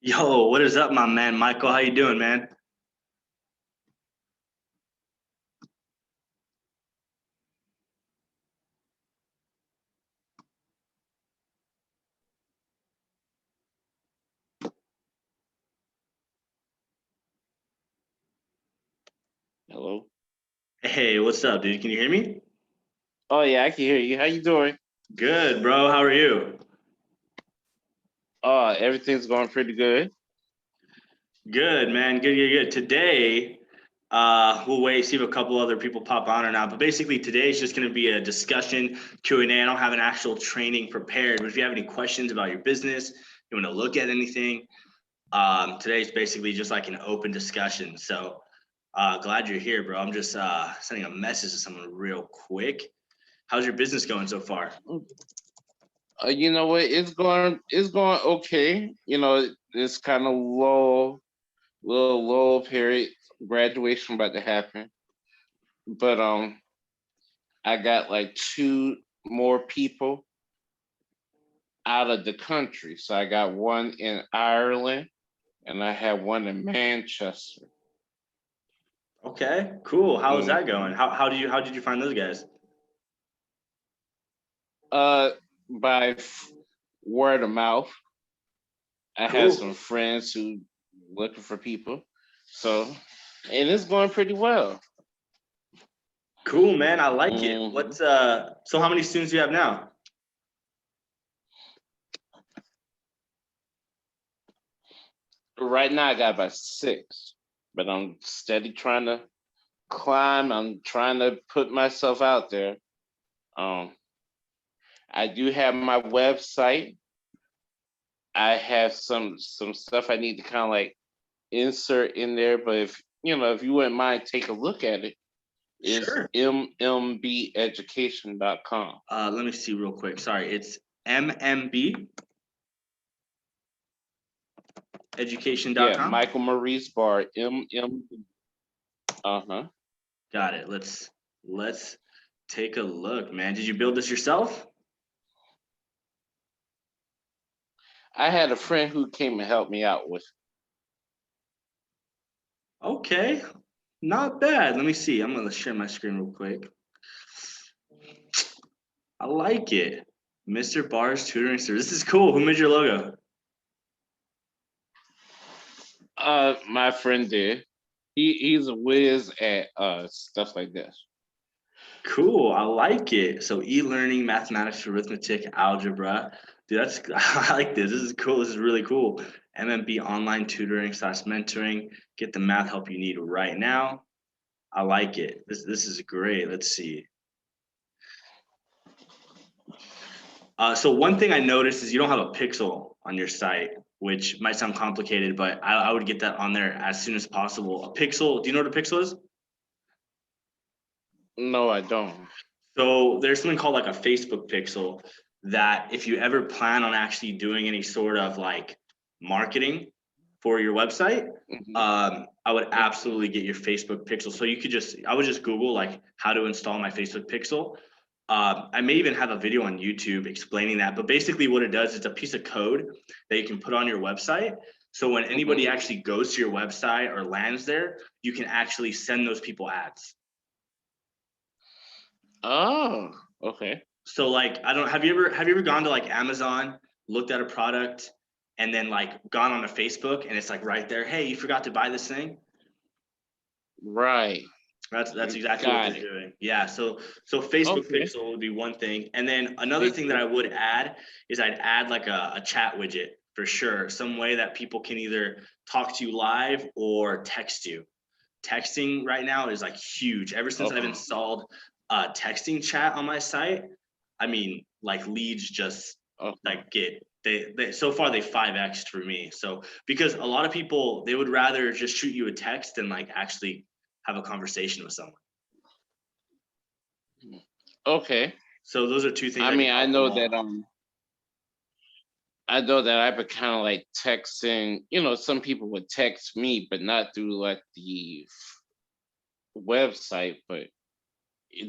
Yo, what is up, my man? Michael, how you doing, man? Hello. Hey, what's up, dude? Can you hear me? Oh yeah, I can hear you. How you doing? Good, bro. How are you? Everything's going pretty good. Good, man. Good. Today, we'll wait, see if a couple other people pop on or not. But basically, today is just going to be a discussion, Q&A. I don't have an actual training prepared, but if you have any questions about your business, you want to look at anything, today's basically just like an open discussion. So, glad you're here, bro. I'm just sending a message to someone real quick. How's your business going so far? You know what? It's going okay. It's kind of little low period. Graduation about to happen, but I got like two more people out of the country. So I got one in Ireland, and I have one in Manchester. Okay, cool. How's that going? Mhm. How did you find those guys? Uh, by word of mouth. I have Cool. some friends who looking for people. So, and it's going pretty well. Cool, man. I like it. hmm So how many students do you have now? Right now, I got about six, but I'm steady trying to climb. I'm trying to put myself out there. Um, I do have my website. I have some stuff I need to kind of like insert in there, but if you wouldn't mind, take a look at it. It's Sure. mmbeducation.com. Let me see real quick. Sorry, it's mmbeducation.com. Yeah, Michael Maurice Bar, M. Uh-huh. Got it. Let's take a look, man. Did you build this yourself? I had a friend who came and helped me out with. Okay, not bad. Let me see. I'm gonna share my screen real quick. I like it. Mr. Barr's tutoring service. This is cool. Who made your logo? My friend did. He's a whiz at stuff like this. Cool. I like it. So e-learning, mathematics, arithmetic, algebra. Dude, that's I like this. This is cool. This is really cool. MMB online tutoring slash mentoring. Get the math help you need right now. I like it. This is great. Let's see. So one thing I noticed is you don't have a pixel on your site, which might sound complicated, but I would get that on there as soon as possible. A pixel. Do you know what a pixel is? No, I don't. So there's something called like a Facebook pixel that if you ever plan on actually doing any sort of like marketing for your website, hmm I would absolutely get your Facebook pixel. So I would just Google like how to install my Facebook pixel. I may even have a video on YouTube explaining that, but basically what it does, it's a piece of code that you can put on your website. So when anybody hmm actually goes to your website or lands there, you can actually send those people ads. Oh, okay. So like I don't have you ever gone to like Amazon, looked at a product, and then like gone on to Facebook and it's like right there, hey, you forgot to buy this thing? Right. That's exactly what Got they're it. doing. Yeah. So Facebook Okay. Pixel would be one thing. And then another thing that Facebook. I would add is I'd add like a chat widget for sure. Some way that people can either talk to you live or text you. Texting right now is like huge. Ever since I've Okay. installed texting chat on my site, I mean, like leads just Okay. like they so far they 5x'd for me. So because a lot of people they would rather just shoot you a text than like actually have a conversation with someone. Okay. So those are two things I I can mean, help them all. I know that I've been kind of like texting. Some people would text me, but not through like the website. But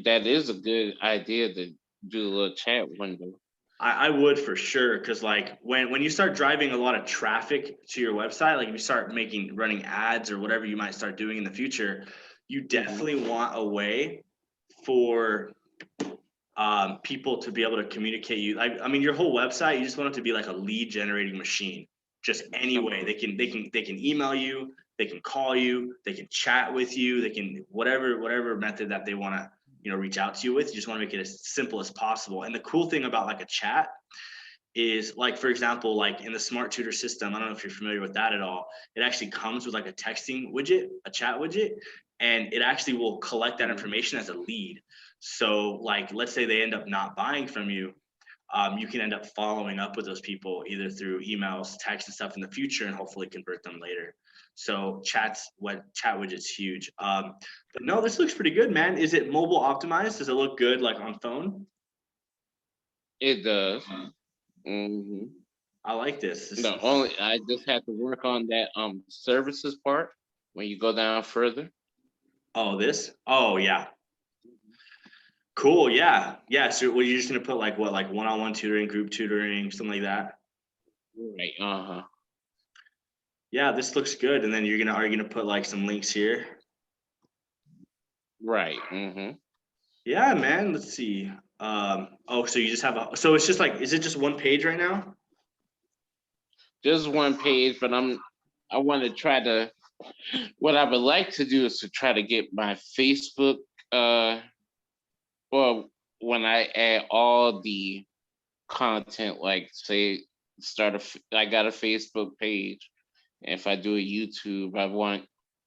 that is a good idea to do a little chat window. I would for sure, because like when you start driving a lot of traffic to your website, like if you start running ads or whatever you might start doing in the future, you Mhm. definitely want a way for people to be able to communicate you. I mean, your whole website, you just want it to be like a lead generating machine. Just any way they can email you, they can call you, they can chat with you, they can whatever method that they want to reach out to you with. You just want to make it as simple as possible. And the cool thing about like a chat is like, for example, like in the smart tutor system, I don't know if you're familiar with that at all. It actually comes with like a texting widget, a chat widget, and it actually will collect that Mhm. information as a lead. So like, let's say they end up not buying from you, you can end up following up with those people either through emails, text, and stuff in the future, and hopefully convert them later. So chat widget's huge. But no, this looks pretty good, man. Is it mobile optimized? Does it look good like on phone? It does. Hmm. I like this. The only I just have to work on that services part when you go down further. Oh, this? Oh, yeah. Cool. Yeah. Yeah. So, what you're just gonna put like what, like one-on-one tutoring, group tutoring, something like that? Right. Uh-huh. Yeah, this looks good. And then are you gonna put like some links here? Right. Hmm. Yeah, man. Let's see. Oh, so you just have so it's just like, is it just one page right now? Just one page, but I want to try to what I would like to do is to try to get my Facebook well when I add all the content, like say I got a Facebook page. And if I do a YouTube, I want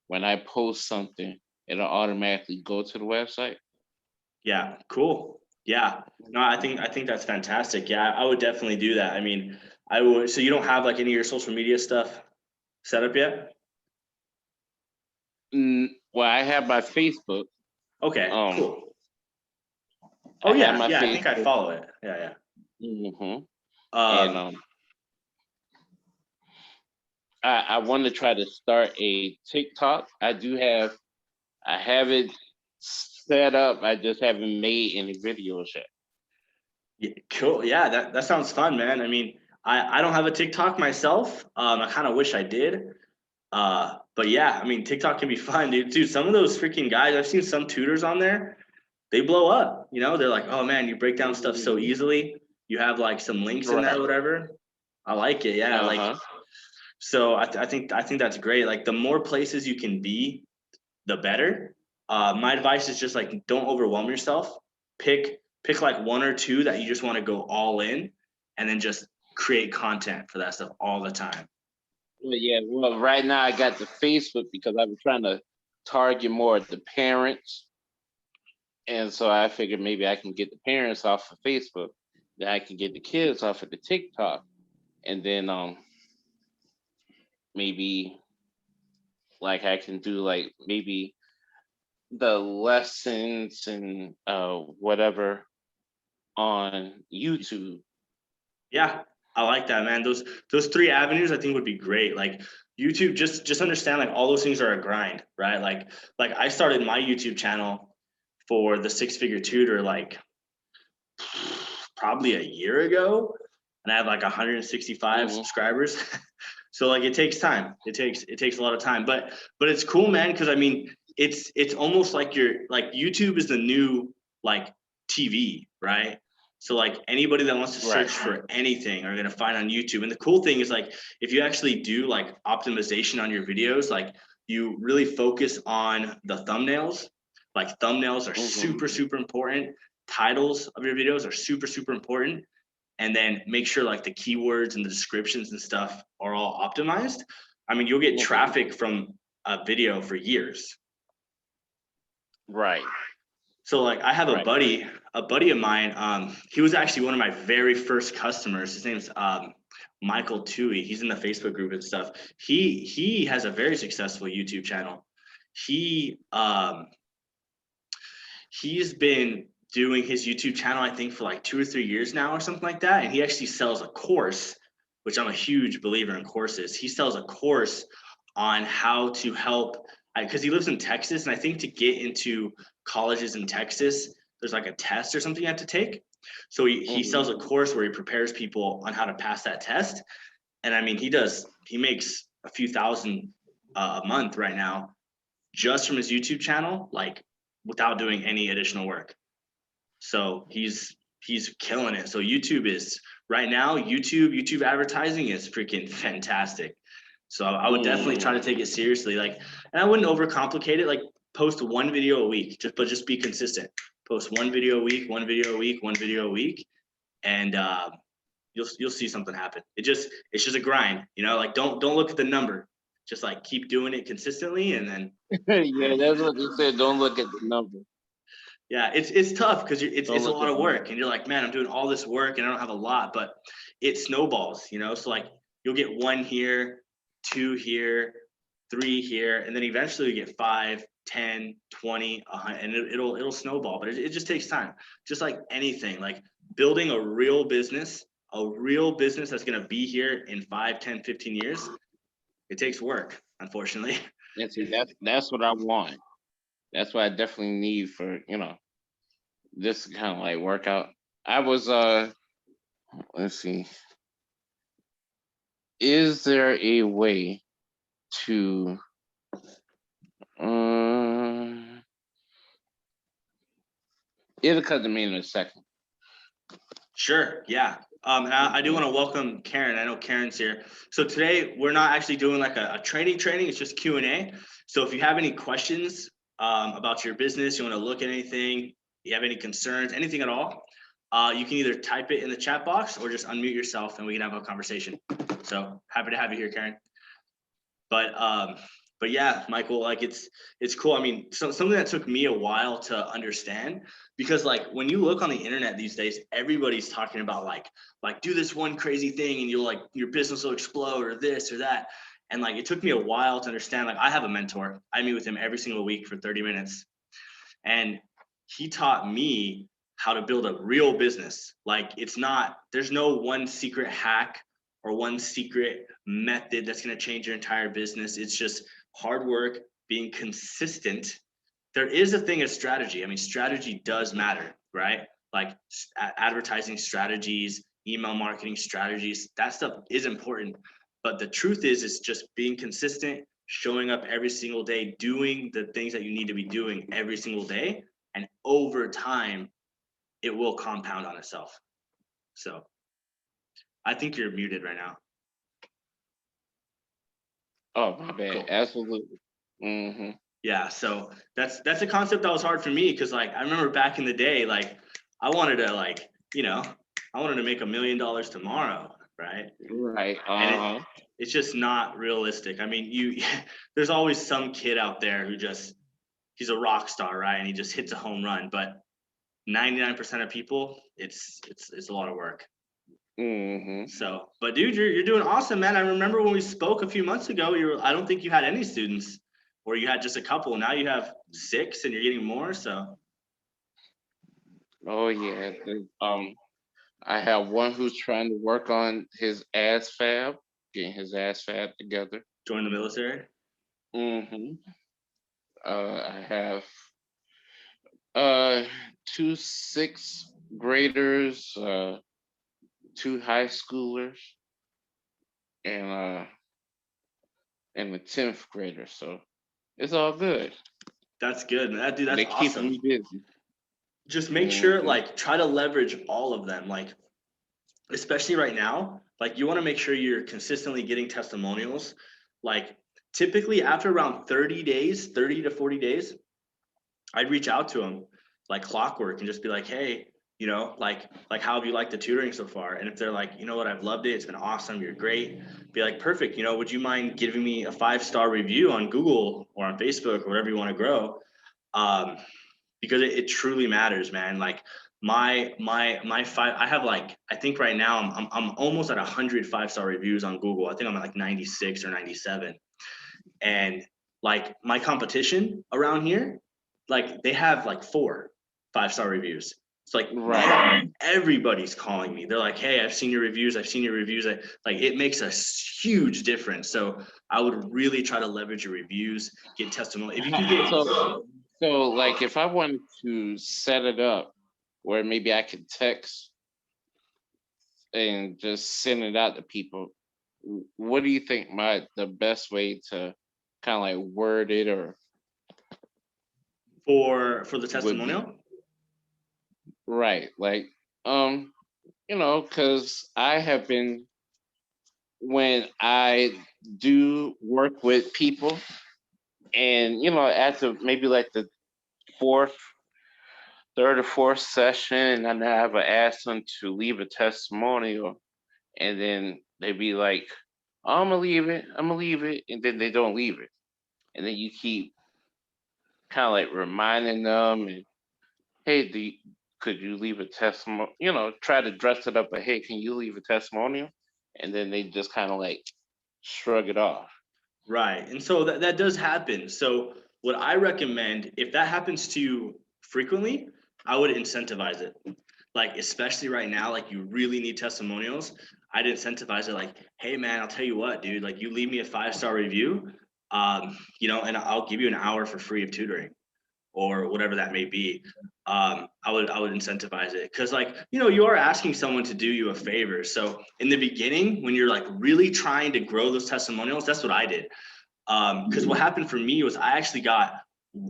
when I post something, it'll automatically go to the website. Yeah, cool. Yeah. No, I think that's fantastic. Yeah, I would definitely do that. I mean, I would. So you don't have like any of your social media stuff set up yet? Well, I have my Facebook. Okay, Um, cool. Oh I have yeah, my yeah. I think I Facebook. follow it. Yeah, Hmm. yeah. And I want to try to start a TikTok. I have it set up. I just haven't made any videos yet. Yeah, cool. Yeah, that sounds fun, man. I mean, I don't have a TikTok myself. I kind of wish I did. But yeah, I mean, TikTok can be fun, dude. Dude, some of those freaking guys, I've seen some tutors on there, they blow up. They're like, oh man, you break down stuff so Mhm. easily. You have like some links in there, or Right. whatever. I like it. Yeah, Uh like huh. so. I think that's great. Like the more places you can be, the better. My advice is just like, don't overwhelm yourself. Pick like one or two that you just want to go all in, and then just create content for that stuff all the time. Well, yeah. Well, right now I got the Facebook because I've been trying to target more of the parents, and so I figured maybe I can get the parents off of Facebook, then I can get the kids off of the TikTok, and then maybe like I can do like maybe the lessons and whatever on YouTube. Yeah, I like that, man. Those three avenues I think would be great. Like YouTube, just understand like all those things are a grind, right? Like I started my YouTube channel for the Six Figure Tutor like probably a year ago, and I have like 165 Hmm. subscribers. So like it takes time. It takes a lot of time, but it's cool, man. Because I mean, it's almost like YouTube is the new like TV, right? So like anybody that wants to search Right. for anything are gonna find on YouTube. And the cool thing is like if you actually do like optimization on your videos, like you really focus on the thumbnails. Like thumbnails are Hmm. super important. Titles of your videos are super important, and then make sure like the keywords and the descriptions and stuff are all optimized. I mean, you'll get Hmm. traffic from a video for years. Right. So like I have a Right. buddy of mine. He was actually one of my very first customers. His name's Michael Tui. He's in the Facebook group and stuff. He has a very successful YouTube channel. He he's been doing his YouTube channel, I think, for like 2 or 3 years now or something like that. And he actually sells a course, which I'm a huge believer in courses. He sells a course on how to help, because he lives in Texas. And I think to get into colleges in Texas, there's like a test or something you have to take. So he sells a course where he prepares people on how to pass that test. And I mean, he makes a few thousand a month right now just from his YouTube channel, like without doing any additional work. So he's killing it. So YouTube is right now, YouTube advertising is freaking fantastic. So I would definitely try to take it seriously. Like, and I wouldn't overcomplicate it. Like, post one video a week, just be consistent. Post one video a week, one video a week, one video a week, and you'll see something happen. It's just a grind, you know. Like, don't look at the number. Just like keep doing it consistently, and then Yeah, that's what they said. Don't look at the number. yeah, it's tough because it's a lot of work, and you're like, man, I'm doing all this work and I don't have a lot, but it snowballs, you know. So like you'll get one here, two here, three here, and then eventually you get 5, 10, 20, 100, and it'll snowball. But it just takes time, just like anything. Like building a real business that's going to be here in 5, 10, 15 years, it takes work, unfortunately. And see, that's what I want. That's what I definitely need for, this kind of like workout. I was let's see. Is there a way to it'll come to me in a second. Sure, yeah. And I do want to welcome Karen. I know Karen's here. So today we're not actually doing like a training. It's just Q&A. So if you have any questions about your business, you want to look at anything, you have any concerns, anything at all, you can either type it in the chat box or just unmute yourself and we can have a conversation. So happy to have you here, Karen. But yeah, Michael, like it's cool. I mean, something that took me a while to understand, because like when you look on the internet these days, everybody's talking about like do this one crazy thing and you'll like your business will explode or this or that. And like it took me a while to understand. Like I have a mentor. I meet with him every single week for 30 minutes. And he taught me how to build a real business. Like there's no one secret hack or one secret method that's going to change your entire business. It's just hard work, being consistent. There is a thing of strategy. I mean, strategy does matter, right? Like advertising strategies, email marketing strategies, that stuff is important. But the truth is, it's just being consistent, showing up every single day, doing the things that you need to be doing every single day. And over time, it will compound on itself. So I think you're muted right now. Oh, my bad. Cool. Absolutely. Mm-hmm. Yeah, so that's a concept that was hard for me because like I remember back in the day, like I wanted to I wanted to make $1 million tomorrow, right? Right. And it's just not realistic. I mean, there's always some kid out there who he's a rock star, right? And he just hits a home run, but 99% of people, it's a lot of work. Mm-hmm. So, but dude, you're doing awesome, man. I remember when we spoke a few months ago, I don't think you had any students, or you had just a couple. Now you have 6 and you're getting more. So. Oh yeah. I have one who's trying to work on his ASFAB, getting his ASFAB together. Join the military. Mm-hmm. I have 2 6th graders, 2 high schoolers, and a 10th grader. So it's all good. That's good, man. Dude, that's they awesome. Keeping me busy. Just make sure, like, try to leverage all of them. Like, especially right now, like you want to make sure you're consistently getting testimonials. Like typically after around 30 to 40 days, I'd reach out to them like clockwork and just be like, hey, like how have you liked the tutoring so far? And if they're like, you know what, I've loved it, it's been awesome, you're great, be like, perfect, would you mind giving me a 5-star review on Google or on Facebook or wherever you want to grow? Because it truly matters, man. Like my 5, I have like, I think right now I'm almost at 100 5-star reviews on Google. I think I'm at like 96 or 97. And like my competition around here, like they have like 4 5-star reviews. It's like everybody's calling me. They're like, hey, I've seen your reviews. Like it makes a huge difference. So I would really try to leverage your reviews, get testimonial. If you can get so like if I wanted to set it up where maybe I could text and just send it out to people. What do you think the best way to kind of like word it or For the would be? testimonial? Right. Like, because I have been, when I do work with people and, after maybe like the fourth, third or fourth session, and I have asked them to leave a testimonial, and then they be like, "Oh, I'm gonna leave it," and then they don't leave it. And then you keep kind of like reminding them, and hey, could you leave a testimony? Try to dress it up, but hey, can you leave a testimonial? And then they just kind of like shrug it off. Right. And so that does happen. So what I recommend, if that happens to you frequently, I would incentivize it. Like, especially right now, like you really need testimonials. I'd incentivize it like, hey man, I'll tell you what, dude, like you leave me a 5-star review, and I'll give you an hour for free of tutoring or whatever that may be. I would incentivize it because, like, you are asking someone to do you a favor. So in the beginning, when you're like really trying to grow those testimonials, that's what I did. Because what happened for me was I actually got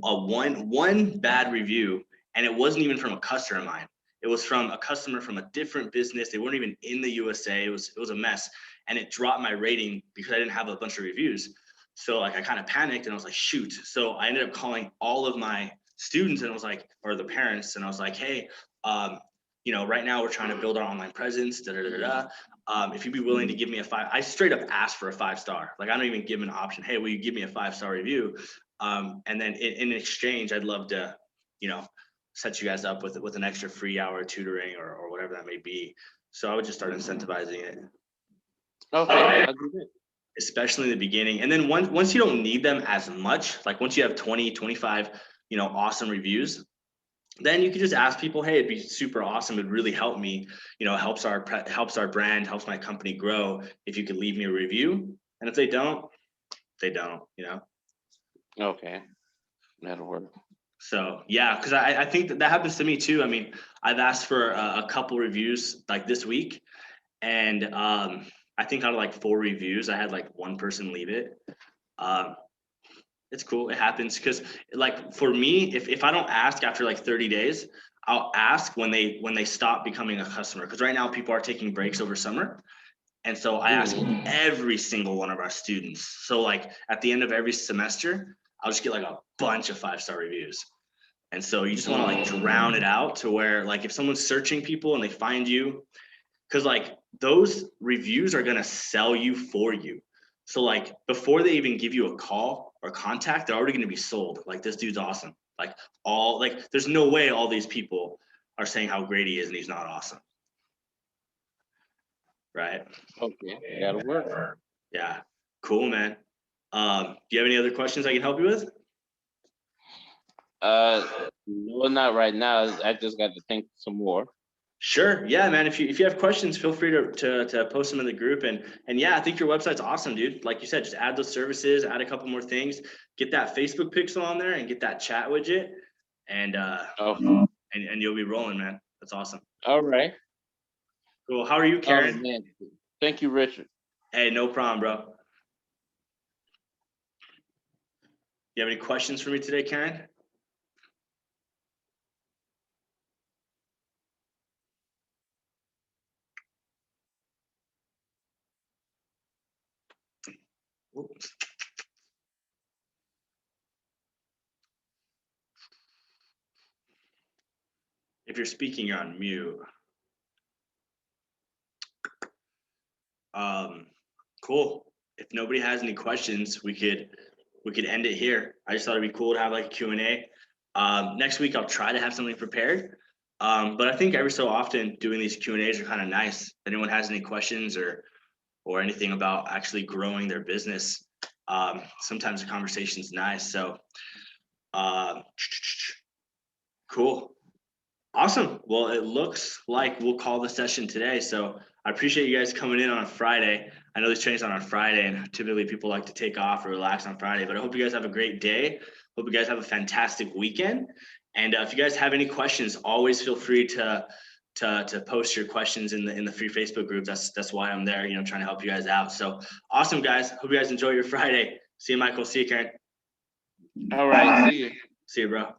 a one bad review, and it wasn't even from a customer of mine. It was from a customer from a different business. They weren't even in the USA. It was a mess, and it dropped my rating because I didn't have a bunch of reviews. So like I kind of panicked and I was like, shoot. So I ended up calling all of my students and I was like, or the parents, and I was like, hey, right now we're trying to build our online presence. Da, da, da, da. If you'd be willing to give me a 5, I straight up asked for a 5-star. Like I don't even give an option. Hey, will you give me a 5-star review? And then in exchange, I'd love to, set you guys up with an extra free hour of tutoring or whatever that may be. So I would just start incentivizing it. Okay, I'll do that. Especially in the beginning. And then once you don't need them as much, like once you have 20, 25, awesome reviews, then you can just ask people, hey, it'd be super awesome. It'd really help me, helps our brand, helps my company grow. If you could leave me a review. And if they don't, they don't, Okay, that'll work. So yeah, because I think that happens to me too. I mean, I've asked for a couple reviews like this week, and I think out of like 4 reviews, I had like one person leave it. Um, it's cool. It happens because, like, for me, if I don't ask after like 30 days, I'll ask when they stop becoming a customer. Because right now people are taking breaks over summer, and so I ask every single one of our students. So like at the end of every semester, I'll just get like a bunch of 5-star reviews. And so you just want to like drown it out to where, like, if someone's searching people and they find you, because like those reviews are gonna sell you for you. So like before they even give you a call or contact, they're already gonna be sold. Like, this dude's awesome. Like there's no way all these people are saying how great he is and he's not awesome. Right? Okay, that'll work. Yeah. Cool, man. Do you have any other questions I can help you with? No, not right now. I just got to think some more. Sure. Yeah, man. If you have questions, feel free to post them in the group. And yeah, I think your website's awesome, dude. Like you said, just add those services, add a couple more things, get that Facebook pixel on there and get that chat widget, and Okay. and you'll be rolling, man. That's awesome. All right. Cool. How are you, Oh Karen? man, thank you, Richard. Hey, no problem, bro. You have any questions for me today, Karen? Oops. If you're speaking, you're on mute. Cool. If nobody has any questions, we could end it here. I just thought it'd be cool to have like a Q&A. Next week I'll try to have something prepared. But I think every so often doing these Q&As are kind of nice. If anyone has any questions or anything about actually growing their business, sometimes the conversation's nice. So cool. Awesome. Well, it looks like we'll call the session today. So I appreciate you guys coming in on a Friday. I know this training's on Friday, and typically people like to take off or relax on Friday, but I hope you guys have a great day. Hope you guys have a fantastic weekend. And if you guys have any questions, always feel free to post your questions in the free Facebook group. That's why I'm there, trying to help you guys out. So awesome, guys. Hope you guys enjoy your Friday. See you, Michael. See you, Karen. All right. See you. See you, bro.